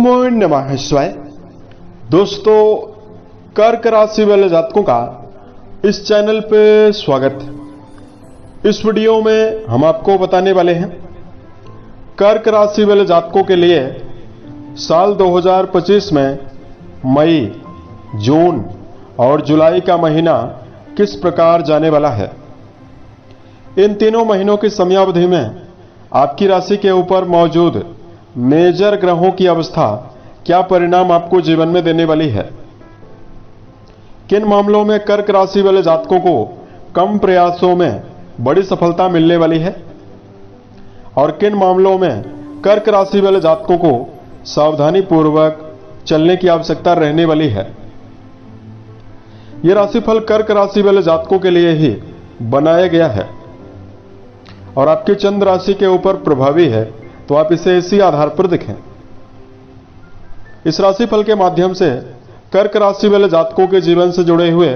नमो नमः शिवाय। दोस्तों, कर्क राशि वाले जातकों का इस चैनल पे स्वागत। इस वीडियो में हम आपको बताने वाले हैं कर्क राशि वाले जातकों के लिए साल 2025 में मई, जून और जुलाई का महीना किस प्रकार जाने वाला है। इन तीनों महीनों की समयावधि में आपकी राशि के ऊपर मौजूद मेजर ग्रहों की अवस्था क्या परिणाम आपको जीवन में देने वाली है। किन मामलों में कर्क राशि वाले जातकों को कम प्रयासों में बड़ी सफलता मिलने वाली है और किन मामलों में कर्क राशि वाले जातकों को सावधानी पूर्वक चलने की आवश्यकता रहने वाली है। यह राशिफल कर्क राशि वाले जातकों के लिए ही बनाया गया है और आपके चंद्र राशि के ऊपर प्रभावी है, तो आप इसे इसी आधार पर देखें। इस राशिफल के माध्यम से कर्क राशि वाले जातकों के जीवन से जुड़े हुए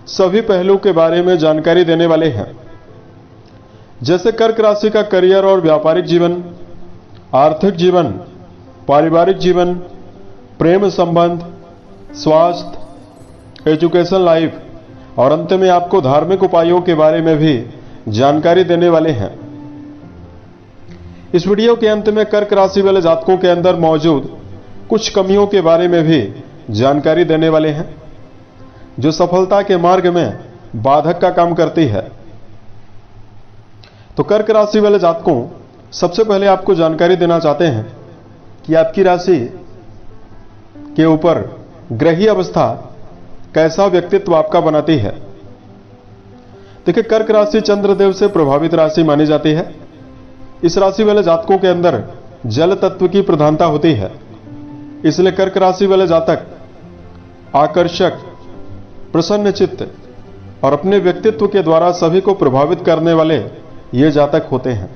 सभी पहलू के बारे में जानकारी देने वाले हैं, जैसे कर्क राशि का करियर और व्यापारिक जीवन, आर्थिक जीवन, पारिवारिक जीवन, प्रेम संबंध, स्वास्थ्य, एजुकेशन लाइफ और अंत में आपको धार्मिक उपायों के बारे में भी जानकारी देने वाले हैं। इस वीडियो के अंत में कर्क राशि वाले जातकों के अंदर मौजूद कुछ कमियों के बारे में भी जानकारी देने वाले हैं, जो सफलता के मार्ग में बाधक का काम करती है। तो कर्क राशि वाले जातकों, सबसे पहले आपको जानकारी देना चाहते हैं कि आपकी राशि के ऊपर ग्रही अवस्था कैसा व्यक्तित्व आपका बनाती है। देखिए, कर्क राशि चंद्रदेव से प्रभावित राशि मानी जाती है। इस राशि वाले जातकों के अंदर जल तत्व की प्रधानता होती है, इसलिए कर्क राशि वाले जातक आकर्षक, प्रसन्नचित्त और अपने व्यक्तित्व के द्वारा सभी को प्रभावित करने वाले ये जातक होते हैं।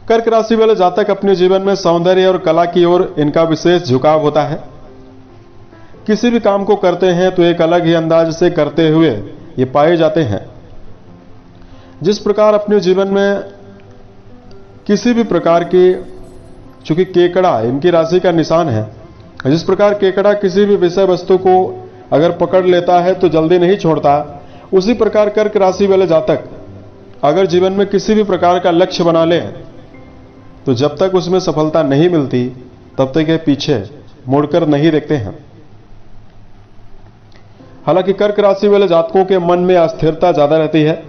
कर्क राशि वाले जातक अपने जीवन में सौंदर्य और कला की ओर इनका विशेष झुकाव होता है। किसी भी काम को करते हैं तो एक अलग ही अंदाज से करते हुए ये पाए जाते हैं। जिस प्रकार अपने जीवन में किसी भी प्रकार की, चूंकि केकड़ा इनकी राशि का निशान है, जिस प्रकार केकड़ा किसी भी विषय वस्तु को अगर पकड़ लेता है तो जल्दी नहीं छोड़ता, उसी प्रकार कर्क राशि वाले जातक अगर जीवन में किसी भी प्रकार का लक्ष्य बना ले तो जब तक उसमें सफलता नहीं मिलती तब तक ये पीछे मुड़कर नहीं देखते हैं। हालांकि कर्क राशि वाले जातकों के मन में अस्थिरता ज्यादा रहती है।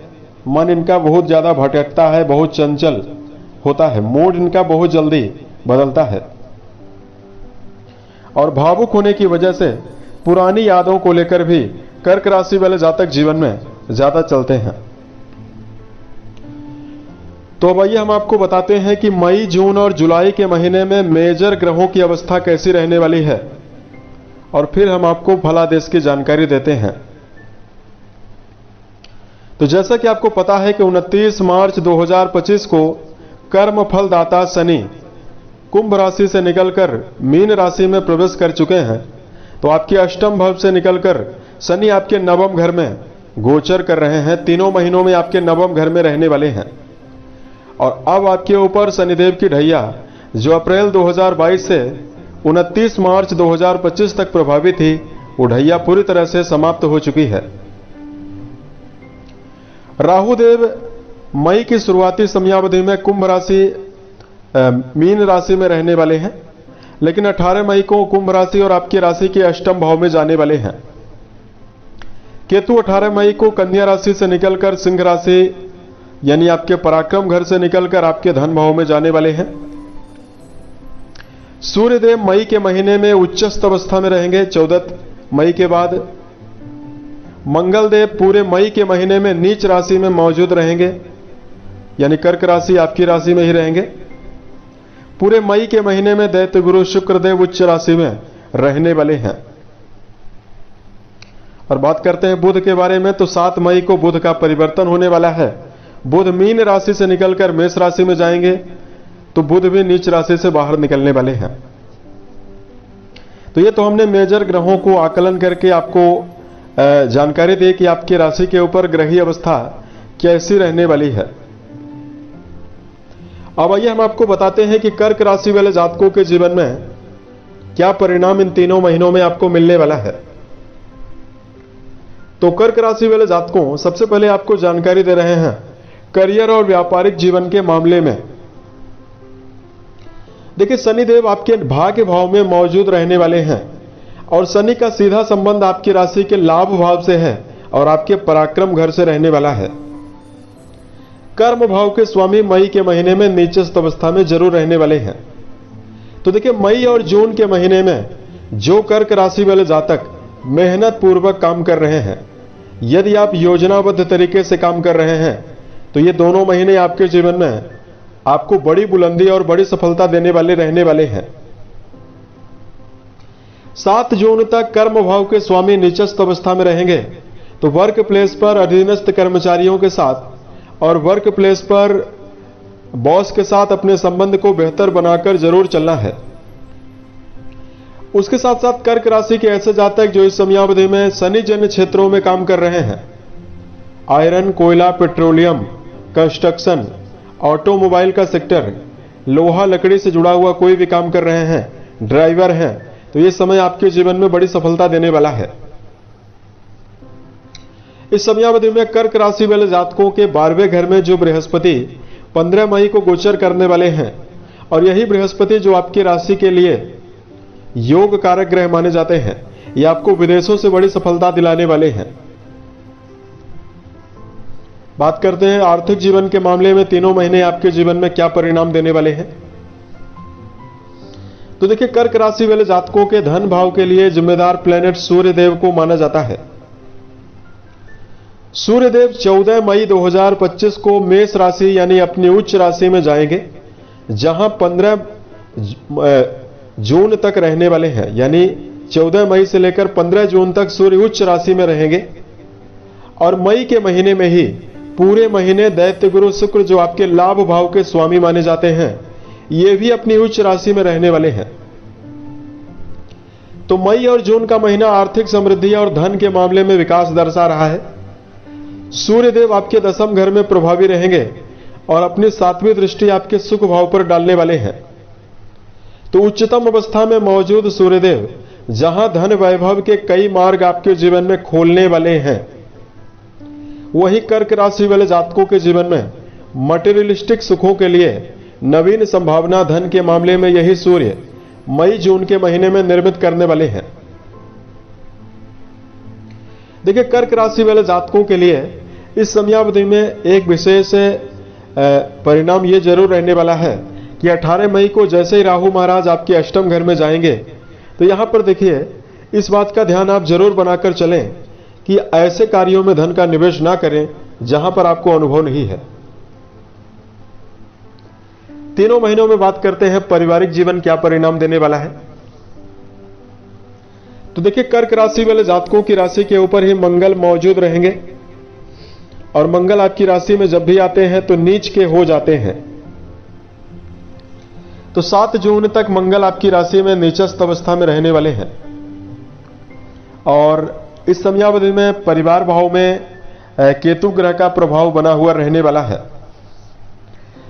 मन इनका बहुत ज्यादा भटकता है, बहुत चंचल होता है, मूड इनका बहुत जल्दी बदलता है और भावुक होने की वजह से पुरानी यादों को लेकर भी कर्क राशि वाले जातक जीवन में ज्यादा चलते हैं। तो अब आइए हम आपको बताते हैं कि मई, जून और जुलाई के महीने में मेजर ग्रहों की अवस्था कैसी रहने वाली है और फिर हम आपको फलादेश की जानकारी देते हैं। तो जैसा कि आपको पता है कि 29 मार्च 2025 को कर्म फलदाता शनि कुंभ राशि से निकलकर मीन राशि में प्रवेश कर चुके हैं। तो आपके अष्टम भाव से निकलकर शनि आपके नवम घर में गोचर कर रहे हैं। तीनों महीनों में आपके नवम घर में रहने वाले हैं और अब आपके ऊपर शनिदेव की ढैया, जो अप्रैल 2022 से 29 मार्च 2025 तक प्रभावी थी, वो ढैया पूरी तरह से समाप्त हो चुकी है। राहुदेव मई की शुरुआती समयावधि में कुंभ राशि, मीन राशि में रहने वाले हैं, लेकिन 18 मई को कुंभ राशि और आपकी राशि के अष्टम भाव में जाने वाले हैं। केतु 18 मई को कन्या राशि से निकलकर सिंह राशि यानी आपके पराक्रम घर से निकलकर आपके धन भाव में जाने वाले हैं। सूर्यदेव मई के महीने में उच्चस्थ अवस्था में रहेंगे 14 मई के बाद। मंगल देव पूरे मई के महीने में नीच राशि में मौजूद रहेंगे, यानी कर्क राशि आपकी राशि में ही रहेंगे। पूरे मई के महीने में दैत्य गुरु शुक्रदेव उच्च राशि में रहने वाले हैं। और बात करते हैं बुध के बारे में, तो 7 मई को बुध का परिवर्तन होने वाला है। बुध मीन राशि से निकलकर मेष राशि में जाएंगे, तो बुध भी नीच राशि से बाहर निकलने वाले हैं। तो ये तो हमने मेजर ग्रहों को आकलन करके आपको जानकारी दी कि आपकी राशि के ऊपर ग्रही अवस्था कैसी रहने वाली है। अब आइए हम आपको बताते हैं कि कर्क राशि वाले जातकों के जीवन में क्या परिणाम इन तीनों महीनों में आपको मिलने वाला है। तो कर्क राशि वाले जातकों, सबसे पहले आपको जानकारी दे रहे हैं करियर और व्यापारिक जीवन के मामले में। देखिए, शनिदेव आपके भाग्य भाव में मौजूद रहने वाले हैं और शनि का सीधा संबंध आपकी राशि के लाभ भाव से है और आपके पराक्रम घर से रहने वाला है। कर्म भाव के स्वामी मई के महीने में नीचस्थ अवस्था में जरूर रहने वाले हैं। तो देखिए, मई और जून के महीने में जो कर्क राशि वाले जातक मेहनत पूर्वक काम कर रहे हैं, यदि आप योजनाबद्ध तरीके से काम कर रहे हैं, तो ये दोनों महीने आपके जीवन में आपको बड़ी बुलंदी और बड़ी सफलता देने वाले रहने वाले हैं। 7 जून तक कर्म भाव के स्वामी नीचस्थ अवस्था में रहेंगे, तो वर्क प्लेस पर अधीनस्थ कर्मचारियों के साथ और वर्क प्लेस पर बॉस के साथ अपने संबंध को बेहतर बनाकर जरूर चलना है। उसके साथ साथ कर्क राशि के ऐसे जातक जो इस समयावधि में शनि जन्य क्षेत्रों में काम कर रहे हैं, आयरन, कोयला, पेट्रोलियम, कंस्ट्रक्शन, ऑटोमोबाइल का सेक्टर, लोहा लकड़ी से जुड़ा हुआ कोई भी काम कर रहे हैं, ड्राइवर हैं, तो ये समय आपके जीवन में बड़ी सफलता देने वाला है। इस समयावधि में कर्क राशि वाले जातकों के 12वें घर में जो बृहस्पति 15 मई को गोचर करने वाले हैं, और यही बृहस्पति जो आपकी राशि के लिए योग कारक ग्रह माने जाते हैं, ये आपको विदेशों से बड़ी सफलता दिलाने वाले हैं। बात करते हैं आर्थिक जीवन के मामले में तीनों महीने आपके जीवन में क्या परिणाम देने वाले हैं। तो देखिए, कर्क राशि वाले जातकों के धन भाव के लिए जिम्मेदार प्लेनेट सूर्य देव को माना जाता है। सूर्य देव 14 मई 2025 को मेष राशि यानी अपनी उच्च राशि में जाएंगे, जहां 15 जून तक रहने वाले हैं। यानी 14 मई से लेकर 15 जून तक सूर्य उच्च राशि में रहेंगे और मई के महीने में ही पूरे महीने दैत्य गुरु शुक्र जो आपके लाभ भाव के स्वामी माने जाते हैं, ये भी अपनी उच्च राशि में रहने वाले हैं। तो मई और जून का महीना आर्थिक समृद्धि और धन के मामले में विकास दर्शा रहा है। सूर्यदेव आपके 10वें घर में प्रभावी रहेंगे और अपनी 7वीं दृष्टि आपके सुख भाव पर डालने वाले हैं। तो उच्चतम अवस्था में मौजूद सूर्यदेव जहां धन वैभव के कई मार्ग आपके जीवन में खोलने वाले हैं, वही कर्क राशि वाले जातकों के जीवन में मटेरियलिस्टिक सुखों के लिए नवीन संभावना धन के मामले में यही सूर्य मई जून के महीने में निर्मित करने वाले हैं। देखिए, कर्क राशि वाले जातकों के लिए इस समयावधि में एक विशेष परिणाम यह जरूर रहने वाला है कि 18 मई को जैसे ही राहु महाराज आपके अष्टम घर में जाएंगे, तो यहां पर देखिए, इस बात का ध्यान आप जरूर बनाकर चलें कि ऐसे कार्यों में धन का निवेश ना करें जहां पर आपको अनुभव नहीं है। तीनों महीनों में बात करते हैं पारिवारिक जीवन क्या परिणाम देने वाला है। तो देखिए, कर्क राशि वाले जातकों की राशि के ऊपर ही मंगल मौजूद रहेंगे और मंगल आपकी राशि में जब भी आते हैं तो नीच के हो जाते हैं। तो 7 जून तक मंगल आपकी राशि में नीचस्थ अवस्था में रहने वाले हैं और इस समयावधि में परिवार भाव में केतु ग्रह का प्रभाव बना हुआ रहने वाला है।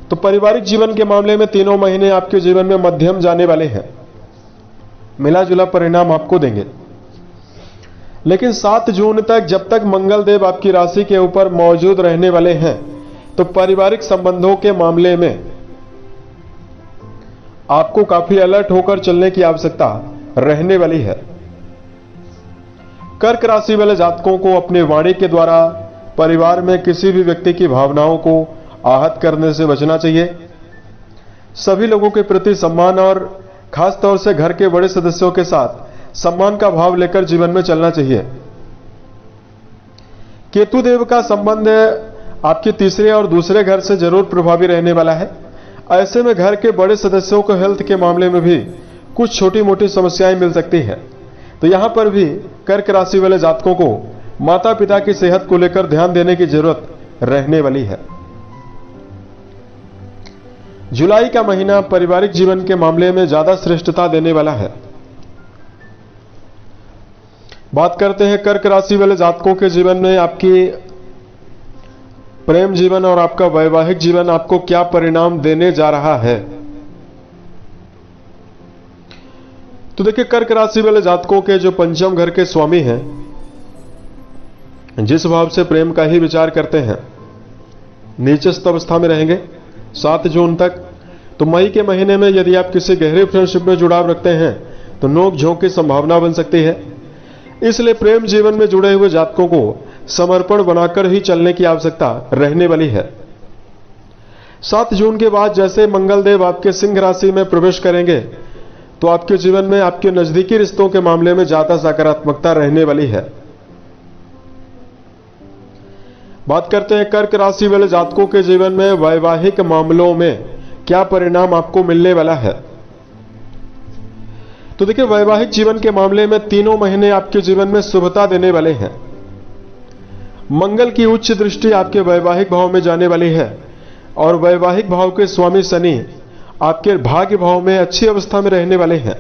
तो पारिवारिक जीवन के मामले में तीनों महीने आपके जीवन में मध्यम जाने वाले हैं, मिला जुला परिणाम आपको देंगे। लेकिन 7 जून तक जब तक मंगल देव आपकी राशि के ऊपर मौजूद रहने वाले हैं, तो पारिवारिक संबंधों के मामले में आपको काफी अलर्ट होकर चलने की आवश्यकता रहने वाली है। कर्क राशि वाले जातकों को अपने वाणी के द्वारा परिवार में किसी भी व्यक्ति की भावनाओं को आहत करने से बचना चाहिए। सभी लोगों के प्रति सम्मान और खास तौर से घर के बड़े सदस्यों के साथ सम्मान का भाव लेकर जीवन में चलना चाहिए। केतु देव का संबंध आपके तीसरे और दूसरे घर से जरूर प्रभावी रहने वाला है। ऐसे में घर के बड़े सदस्यों को हेल्थ के मामले में भी कुछ छोटी मोटी समस्याएं मिल सकती है। तो यहां पर भी कर्क राशि वाले जातकों को माता पिता की सेहत को लेकर ध्यान देने की जरूरत रहने वाली है। जुलाई का महीना पारिवारिक जीवन के मामले में ज्यादा श्रेष्ठता देने वाला है। बात करते हैं कर्क राशि वाले जातकों के जीवन में आपकी प्रेम जीवन और आपका वैवाहिक जीवन आपको क्या परिणाम देने जा रहा है। तो देखिए, कर्क राशि वाले जातकों के जो पंचम घर के स्वामी हैं, जिस भाव से प्रेम का ही विचार करते हैं, नीचस्थ अवस्था में रहेंगे 7 जून तक। तो मई के महीने में यदि आप किसी गहरे फ्रेंडशिप में जुड़ाव रखते हैं तो नोक झोंक की संभावना बन सकती है। इसलिए प्रेम जीवन में जुड़े हुए जातकों को समर्पण बनाकर ही चलने की आवश्यकता रहने वाली है। 7 जून के बाद जैसे मंगलदेव आपके सिंह राशि में प्रवेश करेंगे तो आपके जीवन में आपके नजदीकी रिश्तों के मामले में ज्यादा सकारात्मकता रहने वाली है। बात करते हैं कर्क राशि वाले जातकों के जीवन में वैवाहिक मामलों में क्या परिणाम आपको मिलने वाला है। तो देखिए, वैवाहिक जीवन के मामले में तीनों महीने आपके जीवन में शुभता देने वाले हैं। मंगल की उच्च दृष्टि आपके वैवाहिक भाव में जाने वाली है और वैवाहिक भाव के स्वामी शनि आपके भाग्य भाव में अच्छी अवस्था में रहने वाले हैं।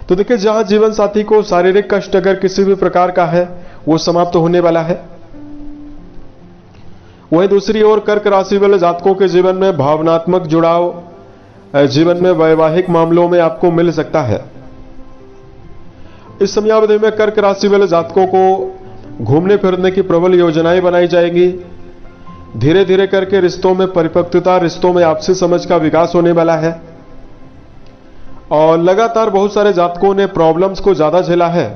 तो देखिए, जहां जीवन साथी को शारीरिक कष्ट अगर किसी भी प्रकार का है वो समाप्त होने वाला है। वहीं दूसरी ओर कर्क राशि वाले जातकों के जीवन में भावनात्मक जुड़ाव जीवन में वैवाहिक मामलों में आपको मिल सकता है। इस समयावधि में कर्क राशि वाले जातकों को घूमने फिरने की प्रबल योजनाएं बनाई जाएंगी। धीरे धीरे करके रिश्तों में परिपक्वता, रिश्तों में आपसी समझ का विकास होने वाला है। और लगातार बहुत सारे जातकों ने प्रॉब्लम्स को ज्यादा झेला है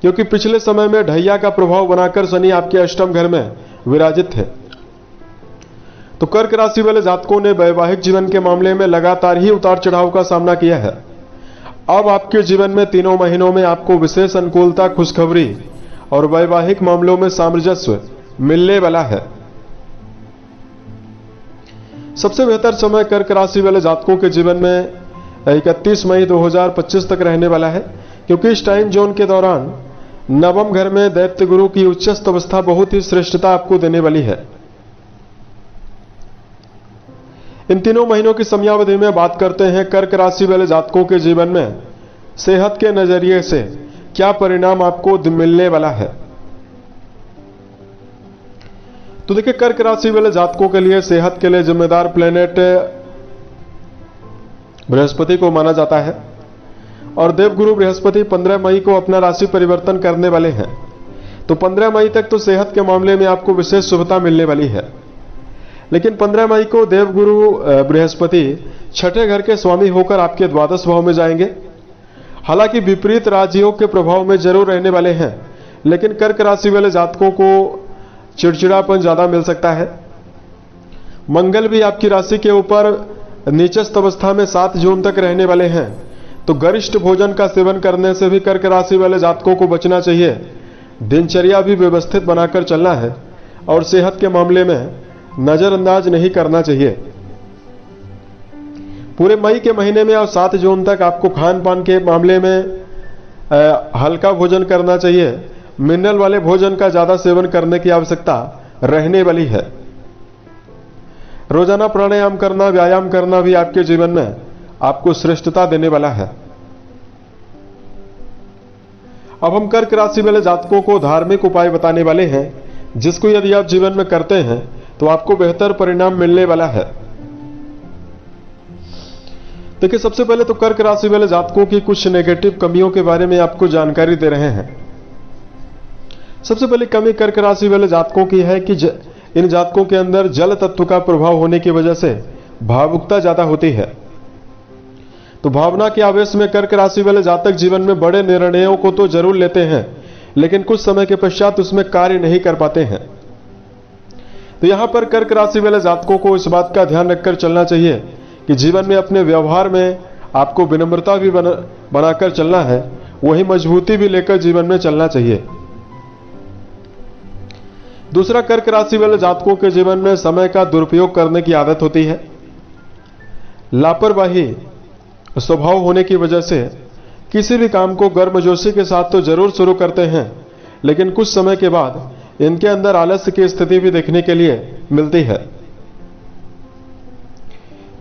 क्योंकि पिछले समय में ढैया का प्रभाव बनाकर शनि आपके अष्टम घर में विराजित थे। तो कर्क राशि वाले जातकों ने वैवाहिक जीवन के मामले में लगातार ही उतार चढ़ाव का सामना किया है। अब आपके जीवन में तीनों महीनों में आपको विशेष अनुकूलता, खुशखबरी और वैवाहिक मामलों में सामंजस्य मिलने वाला है। सबसे बेहतर समय कर्क राशि वाले जातकों के जीवन में 31 मई 2025 तक रहने वाला है क्योंकि इस टाइम जोन के दौरान नवम घर में दैत्य गुरु की उच्चस्थ अवस्था बहुत ही श्रेष्ठता आपको देने वाली है। इन तीनों महीनों की समयावधि में बात करते हैं कर्क राशि वाले जातकों के जीवन में सेहत के नजरिए से क्या परिणाम आपको मिलने वाला है। तो देखिए, कर्क राशि वाले जातकों के लिए सेहत के लिए जिम्मेदार प्लेनेट बृहस्पति को माना जाता है और देवगुरु बृहस्पति 15 मई को अपना राशि परिवर्तन करने वाले हैं। तो 15 मई तक तो सेहत के मामले में आपको विशेष शुभता मिलने वाली है, लेकिन 15 मई को देवगुरु बृहस्पति छठे घर के स्वामी होकर आपके द्वादश भाव में जाएंगे। हालांकि विपरीत राजयोग के प्रभाव में जरूर रहने वाले हैं, लेकिन कर्क राशि वाले जातकों को चिड़चिड़ापन ज्यादा मिल सकता है। मंगल भी आपकी राशि के ऊपर नीचस्थ अवस्था में 7 जून तक रहने वाले हैं। तो गरिष्ठ भोजन का सेवन करने से भी कर्क राशि वाले जातकों को बचना चाहिए। दिनचर्या भी व्यवस्थित बनाकर चलना है और सेहत के मामले में नजरअंदाज नहीं करना चाहिए। पूरे मई के महीने में और 7 जून तक आपको खान पान के मामले में हल्का भोजन करना चाहिए। मिनरल वाले भोजन का ज्यादा सेवन करने की आवश्यकता रहने वाली है। रोजाना प्राणायाम करना, व्यायाम करना भी आपके जीवन में आपको श्रेष्ठता देने वाला है। अब हम कर्क राशि वाले जातकों को धार्मिक उपाय बताने वाले हैं जिसको यदि आप जीवन में करते हैं तो आपको बेहतर परिणाम मिलने वाला है। देखिए, सबसे पहले तो कर्क राशि वाले जातकों की कुछ नेगेटिव कमियों के बारे में आपको जानकारी दे रहे हैं। सबसे पहली कमी कर्क राशि वाले जातकों की है कि इन जातकों के अंदर जल तत्व का प्रभाव होने की वजह से भावुकता ज्यादा होती है। तो भावना के आवेश में कर्क राशि वाले जातक जीवन में बड़े निर्णयों को तो जरूर लेते हैं, लेकिन कुछ समय के पश्चात उसमें कार्य नहीं कर पाते हैं। तो यहां पर कर्क राशि वाले जातकों को इस बात का ध्यान रखकर चलना चाहिए कि जीवन में अपने व्यवहार में आपको विनम्रता भी बनाकर चलना है, वही मजबूती भी लेकर जीवन में चलना चाहिए। दूसरा, कर्क राशि वाले जातकों के जीवन में समय का दुरुपयोग करने की आदत होती है। लापरवाही स्वभाव होने की वजह से किसी भी काम को गर्मजोशी के साथ तो जरूर शुरू करते हैं, लेकिन कुछ समय के बाद इनके अंदर आलस्य की स्थिति भी देखने के लिए मिलती है।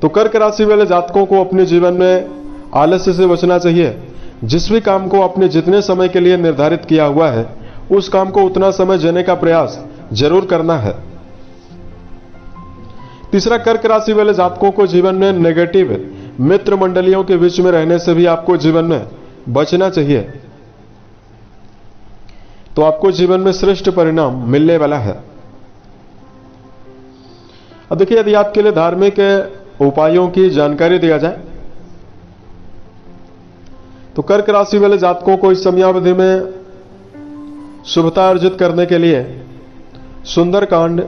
तो कर्क राशि वाले जातकों को अपने जीवन में आलस्य से बचना चाहिए। जिस भी काम को आपने जितने समय के लिए निर्धारित किया हुआ है उस काम को उतना समय देने का प्रयास जरूर करना है। तीसरा, कर्क राशि वाले जातकों को जीवन में नेगेटिव मित्र मंडलियों के बीच में रहने से भी आपको जीवन में बचना चाहिए, तो आपको जीवन में श्रेष्ठ परिणाम मिलने वाला है। अब देखिए, यदि आपके लिए धार्मिक उपायों की जानकारी दिया जाए तो कर्क राशि वाले जातकों को इस समयावधि में शुभता अर्जित करने के लिए सुंदरकांड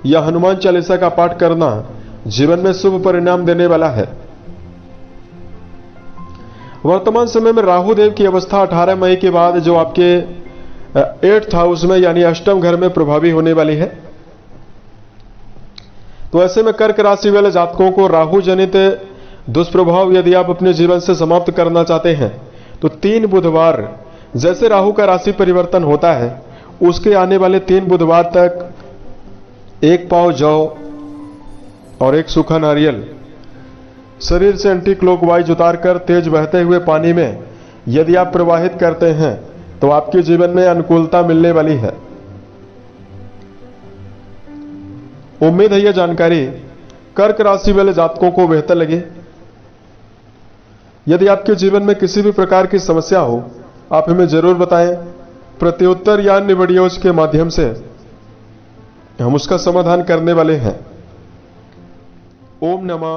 या हनुमान चालीसा का पाठ करना जीवन में शुभ परिणाम देने वाला है। वर्तमान समय में राहु देव की अवस्था 18 मई के बाद जो आपके 8th हाउस में यानी अष्टम घर में प्रभावी होने वाली है, तो ऐसे में कर्क राशि वाले जातकों को राहु जनित दुष्प्रभाव यदि आप अपने जीवन से समाप्त करना चाहते हैं तो 3 बुधवार, जैसे राहु का राशि परिवर्तन होता है उसके आने वाले 3 बुधवार तक 1 पाव जौ और 1 सूखा नारियल शरीर से एंटी क्लॉकवाइज उतारकर तेज बहते हुए पानी में यदि आप प्रवाहित करते हैं तो आपके जीवन में अनुकूलता मिलने वाली है। उम्मीद है यह जानकारी कर्क राशि वाले जातकों को बेहतर लगी। यदि आपके जीवन में किसी भी प्रकार की समस्या हो, आप हमें जरूर बताएं। प्रत्युत्तर या अन्य वीडियोज के माध्यम से हम उसका समाधान करने वाले हैं। ओम नमः।